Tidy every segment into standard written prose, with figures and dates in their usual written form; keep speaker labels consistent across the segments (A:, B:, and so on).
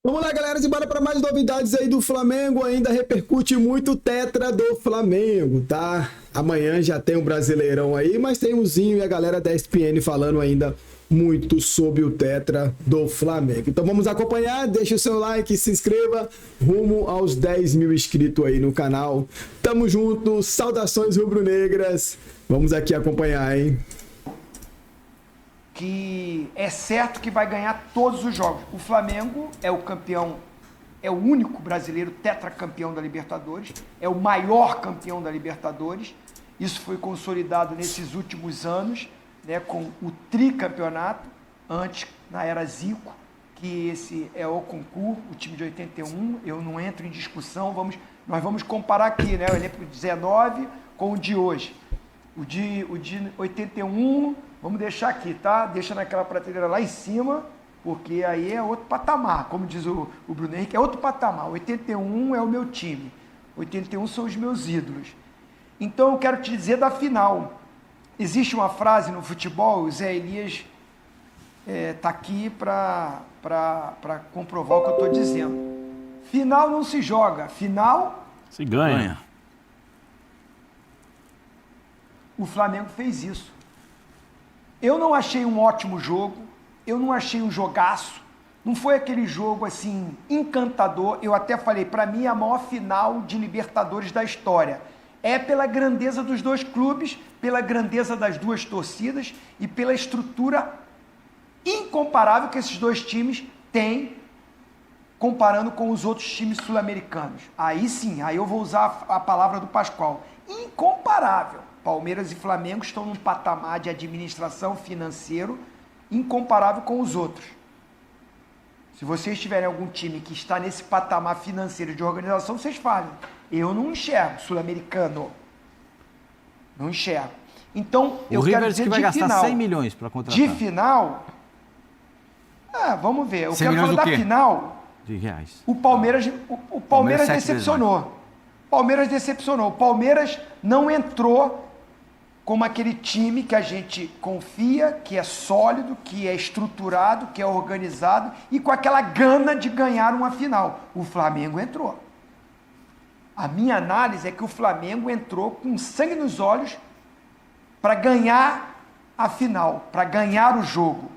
A: Vamos lá, galera, simbora para mais novidades aí do Flamengo. Ainda repercute muito o tetra do Flamengo, tá? Amanhã já tem um Brasileirão aí, mas tem o Zinho e a galera da ESPN falando ainda muito sobre o tetra do Flamengo. Então vamos acompanhar, deixa o seu like, se inscreva, rumo aos 10 mil inscritos aí no canal. Tamo junto, saudações rubro-negras. Vamos aqui acompanhar, hein?
B: Que é certo que vai ganhar todos os jogos. O Flamengo é o campeão, é o único brasileiro tetracampeão da Libertadores, é o maior campeão da Libertadores. Isso foi consolidado nesses últimos anos, né, com o tricampeonato, antes, na era Zico, que esse é o concurso, o time de 81, eu não entro em discussão, nós vamos comparar aqui, né, o elenco de 19 com o de hoje. O de 81, vamos deixar aqui, tá? Deixa naquela prateleira lá em cima, porque aí é outro patamar, como diz o Bruno Henrique, é outro patamar. 81 é o meu time, 81 são os meus ídolos. Então eu quero te dizer da final. Existe uma frase no futebol, o Zé Elias tá aqui para comprovar o que eu estou dizendo. Final não se joga, final
C: se ganha.
B: O Flamengo fez isso. Eu não achei um ótimo jogo, eu não achei um jogaço, não foi aquele jogo assim encantador. Eu até falei, para mim é a maior final de Libertadores da história. É pela grandeza dos dois clubes, pela grandeza das duas torcidas e pela estrutura incomparável que esses dois times têm comparando com os outros times sul-americanos. Aí sim, aí eu vou usar a palavra do Pascoal. Incomparável. Palmeiras e Flamengo estão num patamar de administração financeiro incomparável com os outros. Se vocês tiverem algum time que está nesse patamar financeiro de organização, vocês falem. Eu não enxergo sul-americano. Não enxergo. Então, eu quero dizer
C: que vai
B: de
C: gastar
B: final.
C: 100 milhões para contratar.
B: De final... vamos ver. Eu
C: 100
B: quero falar
C: milhões
B: da
C: do quê?
B: final.
C: De reais.
B: O Palmeiras
C: Palmeiras 7
B: decepcionou. Palmeiras decepcionou. O Palmeiras não entrou como aquele time que a gente confia, que é sólido, que é estruturado, que é organizado e com aquela gana de ganhar uma final. O Flamengo entrou. A minha análise é que o Flamengo entrou com sangue nos olhos para ganhar a final, para ganhar o jogo.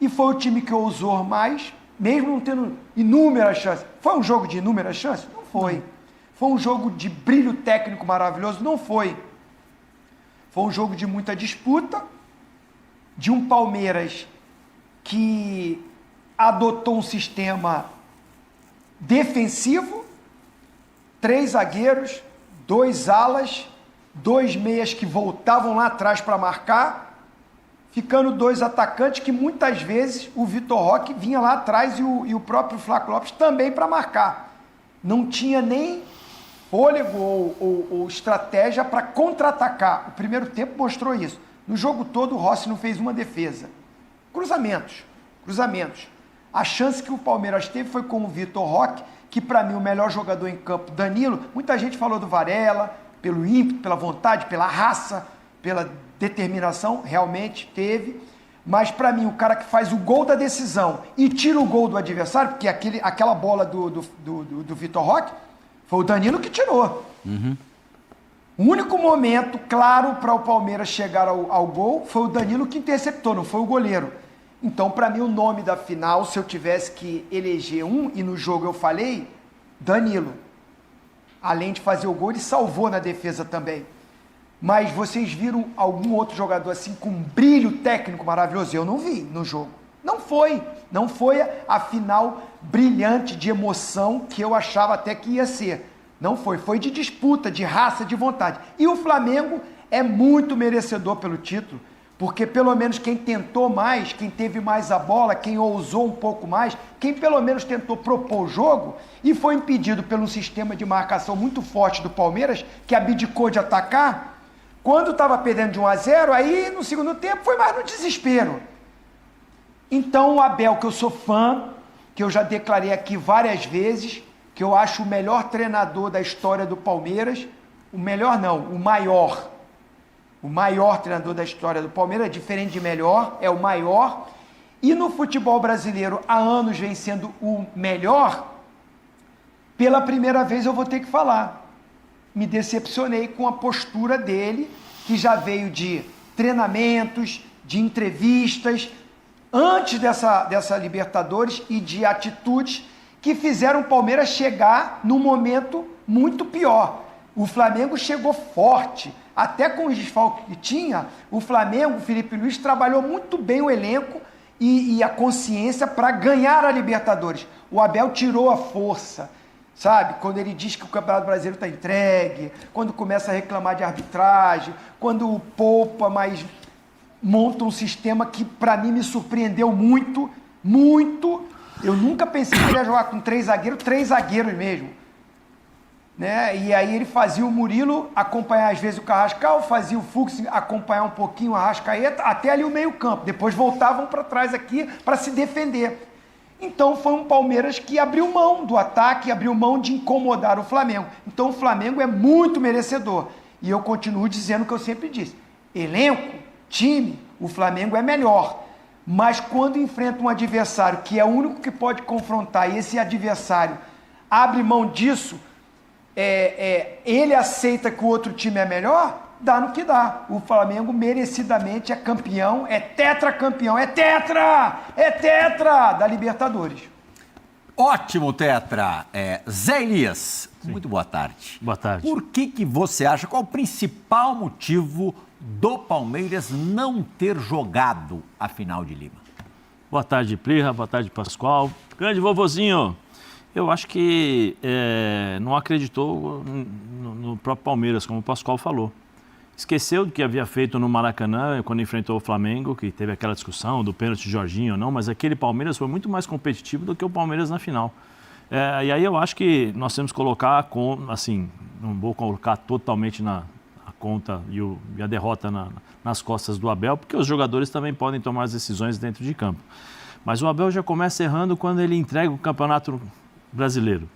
B: E foi o time que ousou mais, mesmo não tendo inúmeras chances. Foi um jogo de inúmeras chances? Não foi. Foi um jogo de brilho técnico maravilhoso? Não foi. Foi um jogo de muita disputa, de um Palmeiras que adotou um sistema defensivo, 3 zagueiros, 2 alas, 2 meias que voltavam lá atrás para marcar, ficando 2 atacantes que muitas vezes o Vitor Roque vinha lá atrás e o próprio Flaco Lopes também para marcar. Não tinha nem fôlego ou estratégia para contra-atacar. O primeiro tempo mostrou isso. No jogo todo, o Rossi não fez uma defesa. Cruzamentos. A chance que o Palmeiras teve foi com o Vitor Roque, que para mim o melhor jogador em campo, Danilo. Muita gente falou do Varela, pelo ímpeto, pela vontade, pela raça, pela determinação, realmente teve. Mas para mim, o cara que faz o gol da decisão e tira o gol do adversário, porque aquela bola do Vitor Roque, foi o Danilo que tirou.
C: Uhum.
B: O único momento claro para o Palmeiras chegar ao gol foi o Danilo que interceptou, não foi o goleiro. Então, para mim, o nome da final, se eu tivesse que eleger um, e no jogo eu falei, Danilo. Além de fazer o gol, ele salvou na defesa também. Mas vocês viram algum outro jogador assim com um brilho técnico maravilhoso? Eu não vi no jogo. Não foi a final brilhante de emoção que eu achava até que ia ser. Não foi de disputa, de raça, de vontade. E o Flamengo é muito merecedor pelo título, porque pelo menos quem tentou mais, quem teve mais a bola, quem ousou um pouco mais, quem pelo menos tentou propor o jogo e foi impedido pelo sistema de marcação muito forte do Palmeiras, que abdicou de atacar, quando estava perdendo de 1-0, aí no segundo tempo foi mais no desespero. Então o Abel, que eu sou fã, que eu já declarei aqui várias vezes, que eu acho o melhor treinador da história do Palmeiras, o melhor não, o maior treinador da história do Palmeiras, diferente de melhor, é o maior, e no futebol brasileiro há anos vem sendo o melhor, pela primeira vez eu vou ter que falar. Me decepcionei com a postura dele, que já veio de treinamentos, de entrevistas, antes dessa Libertadores e de atitudes que fizeram o Palmeiras chegar num momento muito pior. O Flamengo chegou forte, até com os desfalques que tinha, o Flamengo, o Felipe Luiz, trabalhou muito bem o elenco e a consciência para ganhar a Libertadores. O Abel tirou a força, sabe? Quando ele diz que o Campeonato Brasileiro está entregue, quando começa a reclamar de arbitragem, quando poupa, mas monta um sistema que para mim me surpreendeu muito, muito. Eu nunca pensei que ele ia jogar com 3 zagueiros mesmo. Né? E aí ele fazia o Murilo acompanhar às vezes o Carrascal, fazia o Fux acompanhar um pouquinho o Arrascaeta, até ali o meio campo. Depois voltavam para trás aqui para se defender. Então foi um Palmeiras que abriu mão do ataque, abriu mão de incomodar o Flamengo. Então o Flamengo é muito merecedor. E eu continuo dizendo o que eu sempre disse. Elenco, time, o Flamengo é melhor. Mas quando enfrenta um adversário que é o único que pode confrontar e esse adversário abre mão disso, ele aceita que o outro time é melhor, dá no que dá. O Flamengo merecidamente é campeão, é tetracampeão, é tetra da Libertadores.
D: Ótimo, Tetra. Zé Elias, sim. Muito boa tarde.
C: Boa tarde.
D: Por que você acha, qual o principal motivo do Palmeiras não ter jogado a final de Lima?
C: Boa tarde, Plirra. Boa tarde, Pascoal. Grande vovozinho. Eu acho que não acreditou no próprio Palmeiras, como o Pascoal falou. Esqueceu do que havia feito no Maracanã, quando enfrentou o Flamengo, que teve aquela discussão do pênalti de Jorginho ou não, mas aquele Palmeiras foi muito mais competitivo do que o Palmeiras na final. E aí eu acho que nós temos que colocar, assim, não vou colocar totalmente a conta e a derrota nas costas do Abel, porque os jogadores também podem tomar as decisões dentro de campo. Mas o Abel já começa errando quando ele entrega o Campeonato Brasileiro.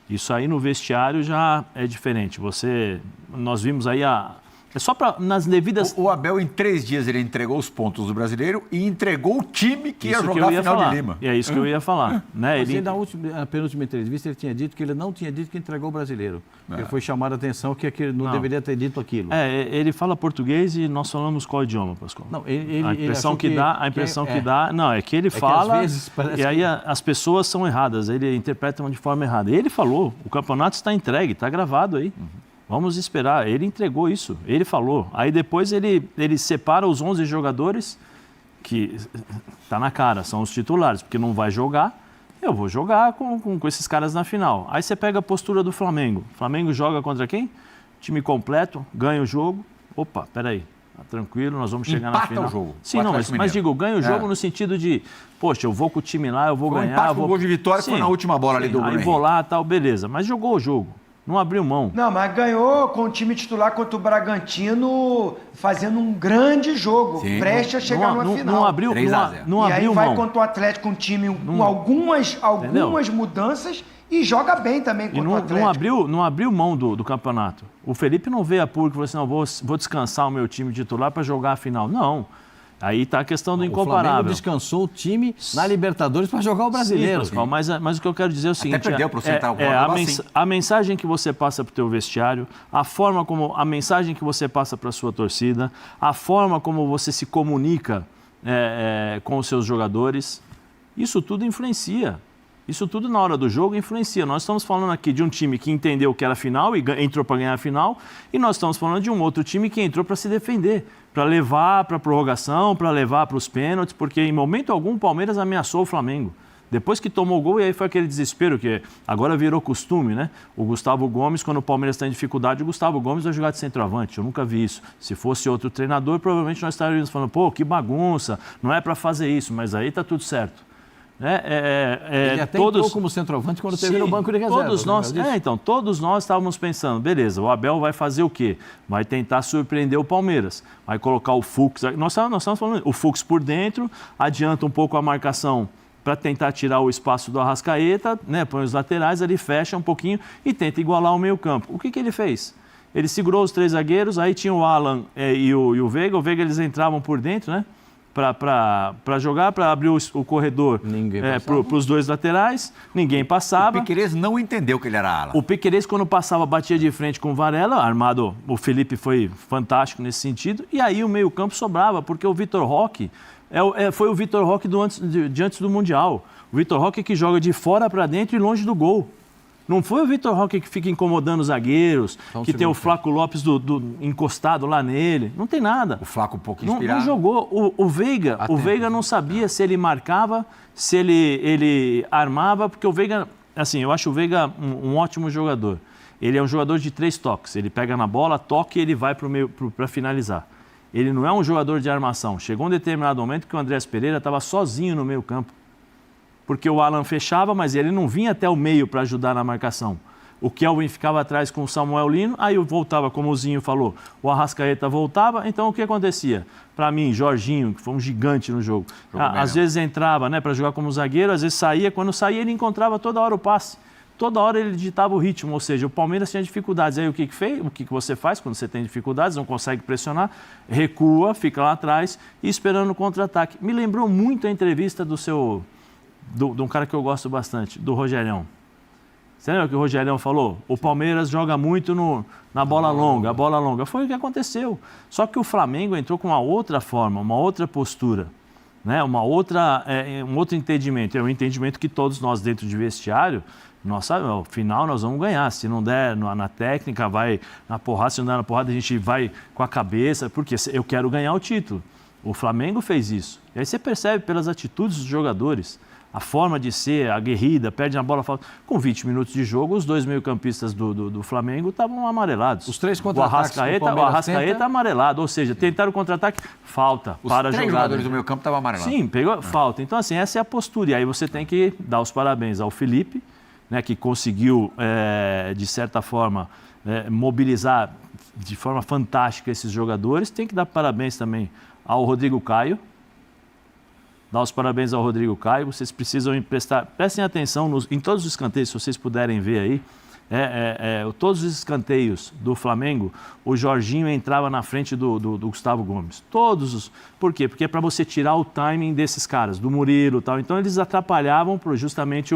C: Isso aí no vestiário já é diferente. Nós vimos aí é só nas devidas...
D: O Abel, em 3 dias, ele entregou os pontos do Brasileiro e entregou o time que ia jogar a final de Lima.
C: E é isso que eu ia falar. Né?
E: Mas na penúltima entrevista, ele tinha dito que ele não tinha dito que entregou o Brasileiro. Ele foi chamado a atenção que não deveria ter dito aquilo.
C: Ele fala português e nós falamos qual idioma, Pascoal?
E: Não,
C: a impressão que dá... Não, é que ele fala
E: às vezes
C: e aí as pessoas são erradas. Ele interpreta de forma errada. Ele falou, o campeonato está entregue, está gravado aí. Vamos esperar. Ele entregou isso, ele falou. Aí depois ele separa os 11 jogadores, que está na cara, são os titulares, porque não vai jogar. Eu vou jogar com esses caras na final. Aí você pega a postura do Flamengo. O Flamengo joga contra quem? Time completo, ganha o jogo. Opa, peraí, tá tranquilo, nós vamos chegar na final.
D: O jogo.
C: Sim, não, mas digo, ganha o jogo no sentido de, poxa, eu vou com o time lá, eu vou ganhar.
D: O gol de vitória foi na última bola ali do Bruno.
C: Aí vou lá, tal, beleza. Mas jogou o jogo. Não abriu mão.
B: Não, mas ganhou com o time titular contra o Bragantino, fazendo um grande jogo, prestes a chegar numa final.
C: Não abriu mão.
B: E aí vai contra o Atlético, um time com algumas mudanças e joga bem também contra o Atlético.
C: Não abriu mão do campeonato. O Felipe não veio a público e falou assim, não, vou descansar o meu time titular para jogar a final. Não. Aí está a questão do incomparável. O
E: Flamengo descansou o time na Libertadores para jogar o Brasileiro.
C: Sim, Pascoal, mas o que eu quero dizer é o seguinte...
D: Até perdeu para o Central.
C: A mensagem que você passa para o teu vestiário, a mensagem que você passa para a sua torcida, a forma como você se comunica com os seus jogadores, isso tudo influencia. Isso tudo na hora do jogo influencia. Nós estamos falando aqui de um time que entendeu que era final e entrou para ganhar a final, e nós estamos falando de um outro time que entrou para se defender, para levar para a prorrogação, para levar para os pênaltis, porque em momento algum o Palmeiras ameaçou o Flamengo. Depois que tomou o gol, e aí foi aquele desespero que agora virou costume, né? O Gustavo Gomes, quando o Palmeiras está em dificuldade, o Gustavo Gomes vai jogar de centroavante. Eu nunca vi isso. Se fosse outro treinador, provavelmente nós estaríamos falando, pô, que bagunça, não é para fazer isso, mas aí está tudo certo.
E: Ele até entrou como centroavante quando teve no banco de reserva.
C: Todos nós estávamos pensando, beleza, o Abel vai fazer o quê? Vai tentar surpreender o Palmeiras, vai colocar o Fux, nós estamos falando, o Fux por dentro, adianta um pouco a marcação para tentar tirar o espaço do Arrascaeta, né? Põe os laterais ali, fecha um pouquinho e tenta igualar o meio-campo. O que ele fez? Ele segurou os 3 zagueiros, aí tinha o Alan e o Veiga eles entravam por dentro, né? para jogar, para abrir o corredor para os dois laterais, ninguém passava.
D: O Piquerez não entendeu que ele era ala.
C: O Piquerez, quando passava, batia de frente com o Varela, armado, o Felipe foi fantástico nesse sentido, e aí o meio-campo sobrava, porque o Vitor Roque foi o Vitor Roque de antes do Mundial. O Vitor Roque que joga de fora para dentro e longe do gol. Não foi o Vitor Roque que fica incomodando os zagueiros, que tem o Flaco Lopes encostado lá nele. Não tem nada.
D: O Flaco um pouco inspirado.
C: Não jogou. O Veiga não sabia se ele marcava, se ele armava, porque o Veiga, assim, eu acho o Veiga um ótimo jogador. Ele é um jogador de 3 toques. Ele pega na bola, toca e ele vai para finalizar. Ele não é um jogador de armação. Chegou um determinado momento que o Andrés Pereira estava sozinho no meio campo. Porque o Alan fechava, mas ele não vinha até o meio para ajudar na marcação. O Kelvin ficava atrás com o Samuel Lino, aí eu voltava, como o Zinho falou, o Arrascaeta voltava, então o que acontecia? Para mim, Jorginho, que foi um gigante no jogo, às vezes entrava, né, para jogar como zagueiro, às vezes saía, quando saía ele encontrava toda hora o passe. Toda hora ele ditava o ritmo, ou seja, o Palmeiras tinha dificuldades. Aí o que fez? O que você faz quando você tem dificuldades, não consegue pressionar? Recua, fica lá atrás e esperando o contra-ataque. Me lembrou muito a entrevista de um cara que eu gosto bastante, do Rogerião. Você lembra que o Rogerião falou? O Palmeiras joga muito na bola longa, a bola longa. Foi o que aconteceu. Só que o Flamengo entrou com uma outra forma, uma outra postura, né? um outro entendimento. É um entendimento que todos nós dentro de vestiário, nós sabemos, ao final nós vamos ganhar. Se não der na técnica, vai na porrada. Se não der na porrada, a gente vai com a cabeça, porque eu quero ganhar o título. O Flamengo fez isso. E aí você percebe pelas atitudes dos jogadores, a forma de ser, aguerrida, perde a bola, com 20 minutos de jogo, os 2 meio-campistas do Flamengo estavam amarelados.
E: Os 3 contra-ataques
C: o Arrascaeta amarelado, ou seja, tentaram o contra-ataque, falta para a jogada.
D: Os 3 jogadores do meio-campo estavam amarelados.
C: Sim, pegou, falta. Então, assim, essa é a postura. E aí você tem que dar os parabéns ao Felipe, né, que conseguiu, de certa forma, mobilizar de forma fantástica esses jogadores. Tem que dar parabéns também ao Rodrigo Caio. Dar os parabéns ao Rodrigo Caio. Vocês precisam prestem atenção em todos os escanteios, se vocês puderem ver aí. Todos os escanteios do Flamengo, o Jorginho entrava na frente do Gustavo Gomes. Por quê? Porque é para você tirar o timing desses caras, do Murilo e tal. Então eles atrapalhavam justamente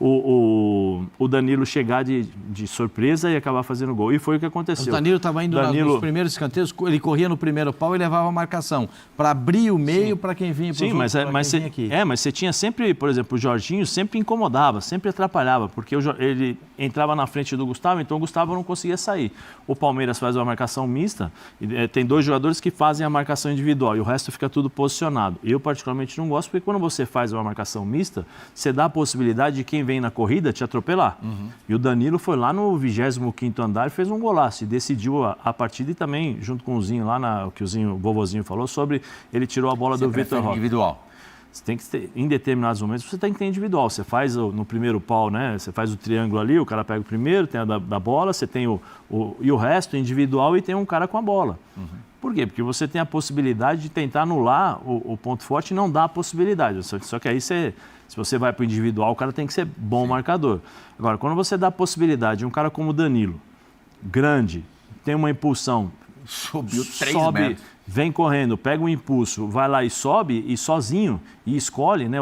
C: o Danilo chegar de surpresa e acabar fazendo gol. E foi o que aconteceu.
E: O Danilo estava indo nos primeiros escanteios, ele corria no primeiro pau e levava a marcação para abrir o meio para quem vinha para o jogo. Mas você tinha sempre, por exemplo, o Jorginho sempre incomodava, sempre atrapalhava, porque ele entrava na frente do Gustavo, então o Gustavo não conseguia sair. O Palmeiras faz uma marcação mista, tem 2 jogadores que fazem a marcação individual e o resto fica tudo posicionado. Eu particularmente não gosto, porque quando você faz uma marcação mista, você dá a possibilidade de quem vem na corrida te atropelar. E o Danilo foi lá no 25º andar e fez um golaço e decidiu a partida, e também junto com o Zinho lá, que o vovozinho falou sobre, ele tirou a bola do Vitor Roque.
D: Individual.
C: Você tem que ter, em determinados momentos, você tem que ter individual. Você faz no primeiro pau, né? Você faz o triângulo ali, o cara pega o primeiro, tem a da bola, você tem e o resto individual e tem um cara com a bola. Por quê? Porque você tem a possibilidade de tentar anular o ponto forte e não dá a possibilidade. Só que aí se você vai para o individual, o cara tem que ser bom marcador. Agora, quando você dá a possibilidade de um cara como o Danilo, grande, tem uma impulsão,
D: subiu 3 metros.
C: Vem correndo, pega um impulso, vai lá e sobe, e sozinho, e escolhe, né?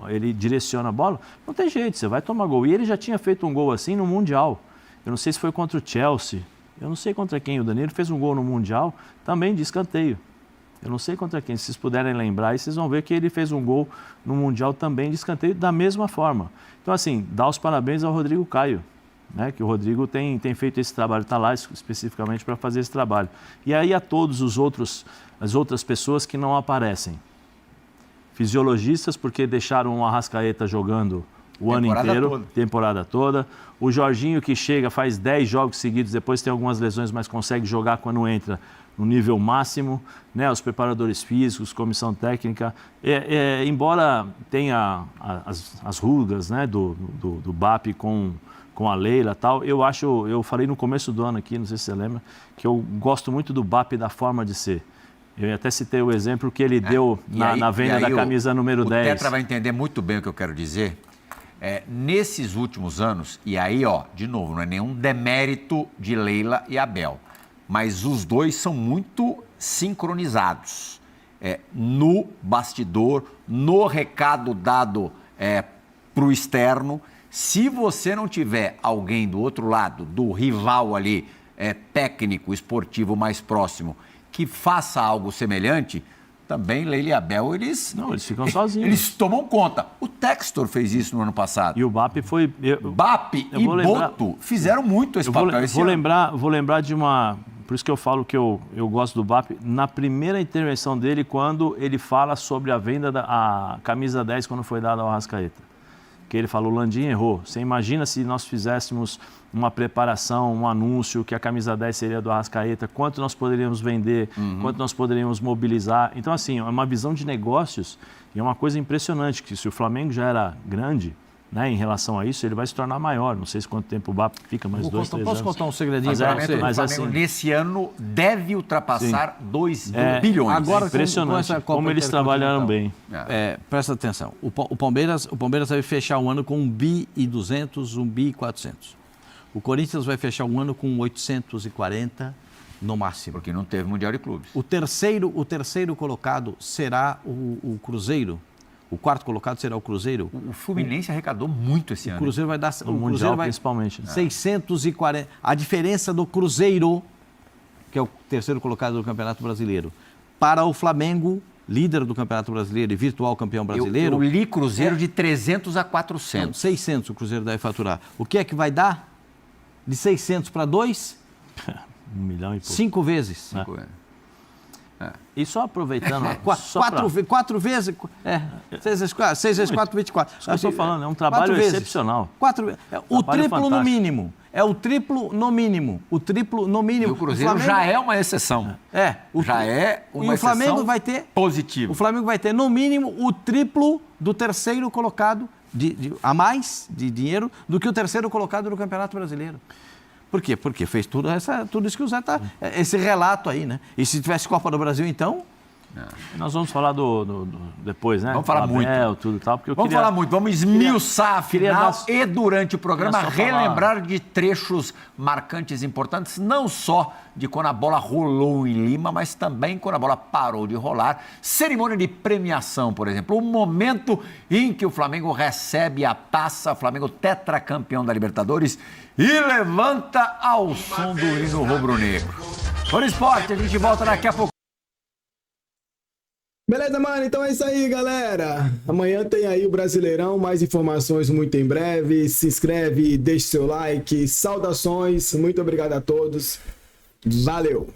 C: Ele direciona a bola, não tem jeito, você vai tomar gol. E ele já tinha feito um gol assim no Mundial. Eu não sei se foi contra o Chelsea, eu não sei contra quem. O Danilo fez um gol no Mundial, também de escanteio. Eu não sei contra quem, se vocês puderem lembrar, aí vocês vão ver que ele fez um gol no Mundial também de escanteio, da mesma forma. Então, assim, dá os parabéns ao Rodrigo Caio, né, que o Rodrigo tem feito esse trabalho, está lá especificamente para fazer esse trabalho. E aí a todos as outras pessoas que não aparecem. Fisiologistas, porque deixaram o Arrascaeta jogando o ano inteiro, temporada toda. O Jorginho, que chega, faz 10 jogos seguidos, depois tem algumas lesões, mas consegue jogar quando entra no nível máximo, né? Os preparadores físicos, comissão técnica, embora tenha as rugas, né, do BAP com a Leila e tal, eu falei no começo do ano aqui, não sei se você lembra, que eu gosto muito do BAP, da forma de ser. Eu até citei o exemplo que ele deu na venda da camisa número 10.
D: O Tetra vai entender muito bem o que eu quero dizer. Nesses últimos anos, e aí, de novo, não é nenhum demérito de Leila e Abel, mas os dois são muito sincronizados. no bastidor, no recado dado para o externo. Se você não tiver alguém do outro lado, do rival ali, técnico, esportivo mais próximo, que faça algo semelhante, também Leila e Abel, eles
C: ficam sozinhos.
D: Eles tomam conta. O Textor fez isso no ano passado.
C: E o BAP foi...
D: BAP e Boto fizeram muito esse papel esse ano.
C: Vou lembrar de uma... Por isso que eu falo que eu gosto do BAP. Na primeira intervenção dele, quando ele fala sobre a venda da camisa 10 quando foi dada ao Arrascaeta. Que ele falou, o Landim errou. Você imagina se nós fizéssemos uma preparação, um anúncio, que a camisa 10 seria do Arrascaeta, quanto nós poderíamos vender, quanto nós poderíamos mobilizar. Então, assim, é uma visão de negócios e é uma coisa impressionante, que se o Flamengo já era grande, né, em relação a isso, ele vai se tornar maior. Não sei se quanto tempo o BAP fica, mais 2, 3 anos.
E: Posso contar um segredinho?
D: Mas assim, nesse ano deve ultrapassar 2 bilhões.
C: Agora, impressionante como eles trabalharam bem.
E: Presta atenção. O Palmeiras vai fechar um ano com 1.200 bi, 1.400 bi. O Corinthians vai fechar um ano com 840 no máximo.
D: Porque não teve Mundial de Clubes.
E: O terceiro colocado será o Cruzeiro. O quarto colocado será o Cruzeiro.
D: O Fluminense arrecadou muito esse ano.
E: O Cruzeiro vai dar...
C: O Mundial, principalmente.
E: 640. A diferença do Cruzeiro, que é o terceiro colocado do Campeonato Brasileiro, para o Flamengo, líder do Campeonato Brasileiro e virtual campeão brasileiro...
D: Eu li Cruzeiro de 300 a 400.
E: Não, 600 o Cruzeiro deve faturar. O que é que vai dar? De 600 para 2?
C: 1 milhão e pouco.
E: 5 vezes.
D: 5 vezes.
C: E só aproveitando...
E: 4 vezes... 6 vezes 4, 6 vezes 4, 24.
C: Isso que eu estou falando, é um trabalho excepcional.
E: O triplo no mínimo. É o triplo no mínimo. O triplo no mínimo.
D: E o Cruzeiro já é uma exceção. Já é uma exceção. E o Flamengo vai ter... Positivo.
E: O Flamengo vai ter, no mínimo, o triplo do terceiro colocado, a mais de dinheiro, do que o terceiro colocado no Campeonato Brasileiro. Por quê? Porque fez tudo isso que o Zé está... Esse relato aí, né? E se tivesse Copa do Brasil, então...
C: Nós vamos falar depois, né?
D: Vamos falar muito.
C: Tudo tal, porque
D: vamos falar muito, vamos esmiuçar a final e durante o programa relembrar de trechos marcantes importantes, não só de quando a bola rolou em Lima, mas também quando a bola parou de rolar. Cerimônia de premiação, por exemplo, o momento em que o Flamengo recebe a taça, Flamengo tetracampeão da Libertadores, e levanta ao som do hino rubro-negro. Por esporte, a gente volta daqui a pouco.
A: Beleza, mano? Então é isso aí, galera. Amanhã tem aí o Brasileirão, mais informações muito em breve. Se inscreve, deixe seu like. Saudações, muito obrigado a todos. Valeu!